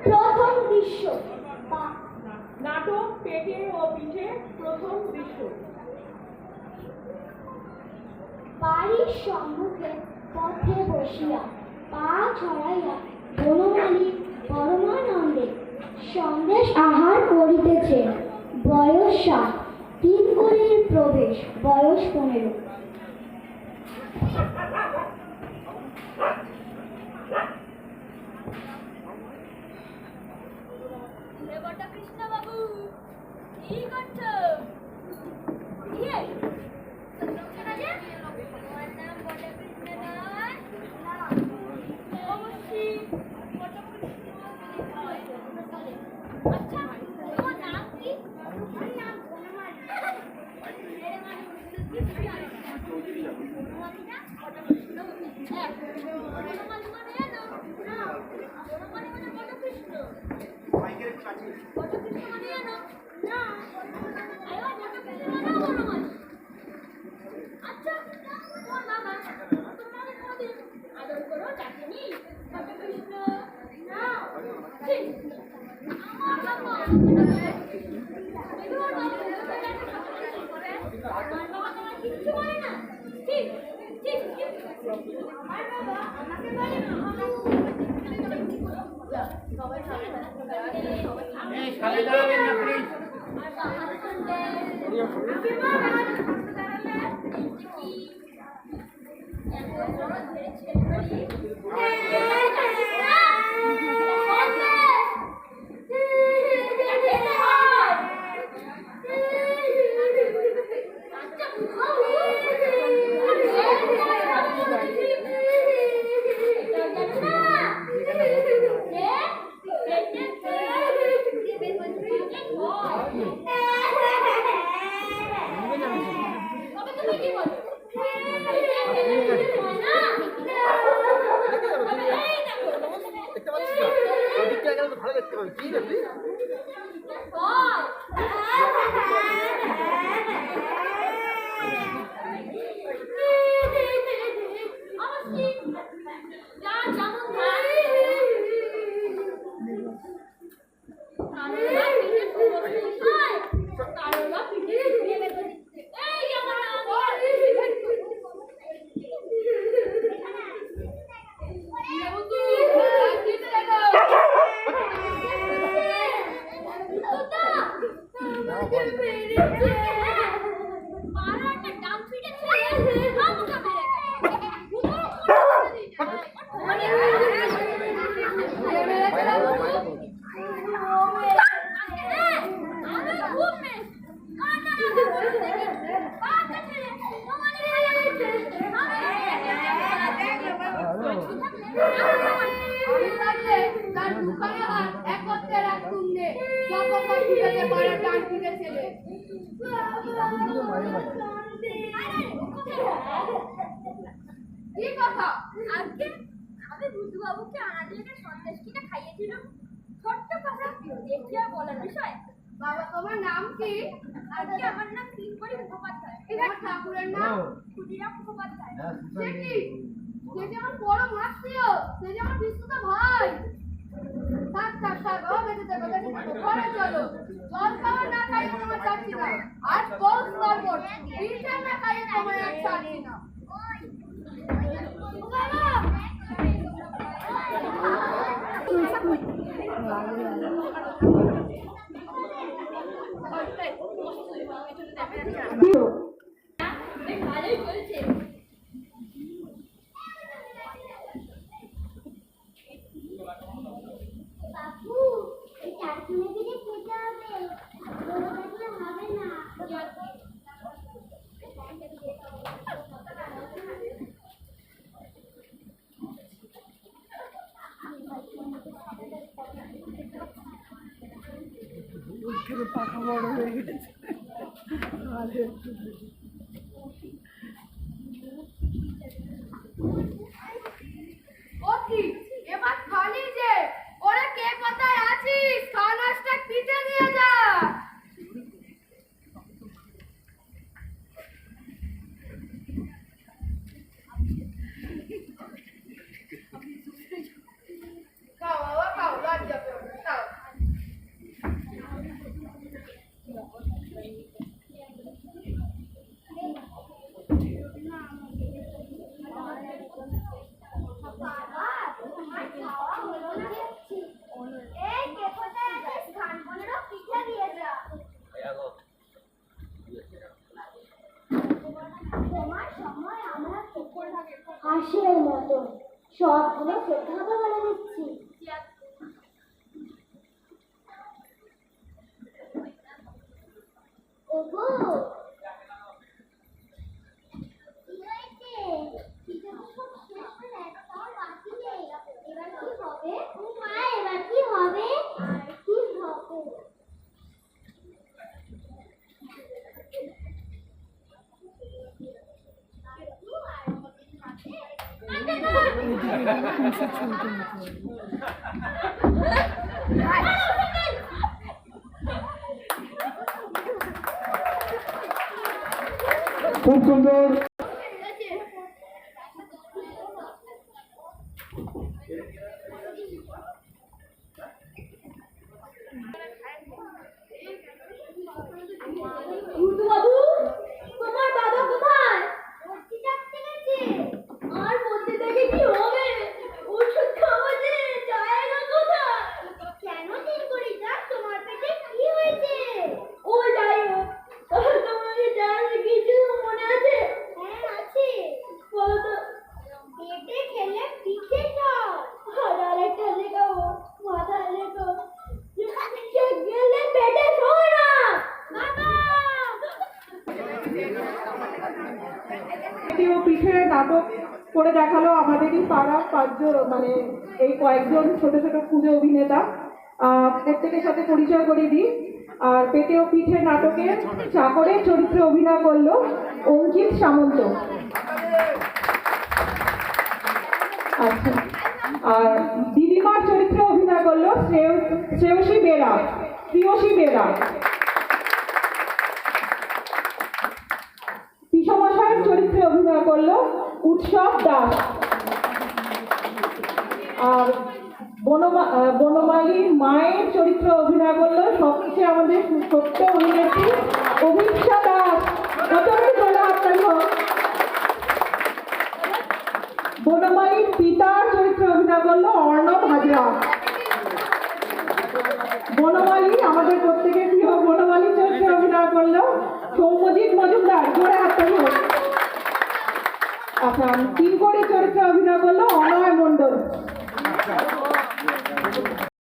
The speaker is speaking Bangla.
প্রথম দৃশ্য নাটক পেটে ও পিঠে প্রথম দৃশ্য। বাড়ির সম্মুখে পথে বসিয়া পা ছড়াইয়া বনমালী পরমানন্দে সন্দেশ আহার করিতেছে। বয়স 7, 3 কুড়ির প্রবেশ, বয়স 15। কৃষ্ণ বাবু কি করছো? বাবা তোমার নাম কি? আজকে আমার নাম তিনকড়ি মুখোপাধ্যায়। তোমার ঠাকুরের নাম? ক্ষুদিরাম মুখোপাধ্যায়। সে কি? সে যে আমার বড় মাসিও, সে যে আমার বিশুদা ভাই। থাক থাক থাক, ও বেঁচে থাকো, ঘরে চলো। জল খাবার না খাইয়ে তোমার যাচ্ছি না। আজ পৌষ পার্বণ, পিঠে না খাইয়ে তোমায় আর ছাড়ছি না। পাখা বড় হয়ে গেছে। এবার খালি যে ওরা কে কোথায় আছিস? খানাসটা পিঠে নিয়ে যা। খাও বাবা খাও। সবগুলো সত্যি কথা বলে দিচ্ছি। ওগো, কি হয়েছে? শীতের তো সব শেষ হয়ে একটাও বাকি নেই। এবার কি হবে? ও মা, এবার কি হবে? আর কি হবে? খুব সুন্দর। বাবু, তোমার বাবা কোথায়? ভর্তি ডাকতে গেছে। আর ভর্তি থেকে কি হবে? ওষুধ খাওয়াতে জায়গা কোথায়? কেন দিন করে যাক, তোমার পেটে কি হয়েছে? ও যাই হোক, তোমাকে যার কিছু মনে আছে? হ্যাঁ আছে। বলো তো। পেটে খেলে পিঠে সব। আর আরেকটা লেখাবো, মাথায় লেখো, পিঠে গেলে পেটে শোয় না। ও পিঠে নাটক করে দেখালো আমাদেরই পাড়া পাঁচজন, মানে এই কয়েকজন ছোট ছোট পুজো অভিনেতা। প্রত্যেকের সাথে পরিচয় করিয়ে দিই। আর পেটে ও পিঠে নাটকে চাকরের চরিত্রে অভিনয় করলো অঙ্কিত সামন্ত। আচ্ছা, আর দিদিমার চরিত্রে অভিনয় করলো শ্রেয়সী বেরা। পিসমশাইয়ের চরিত্রে অভিনয় করলো উৎসব দাস। আর বনমালী মায়ের চরিত্রে অভিনয় করলো সবচেয়ে আমাদের ছোট্ট অভিনেত্রী অভিপ্সা দাস। বনমালীর পিতার চরিত্রে অভিনয় করলো অর্ণব হাজরা। বনমালী, আমাদের প্রত্যেকের প্রিয় বনমালী চরিত্রে অভিনয় করলো সৌম্যজিৎ মজুমদার। জোরে হাততালি হোক। আচ্ছা, কিঙ্করের চরিত্রে অভিনয় করলো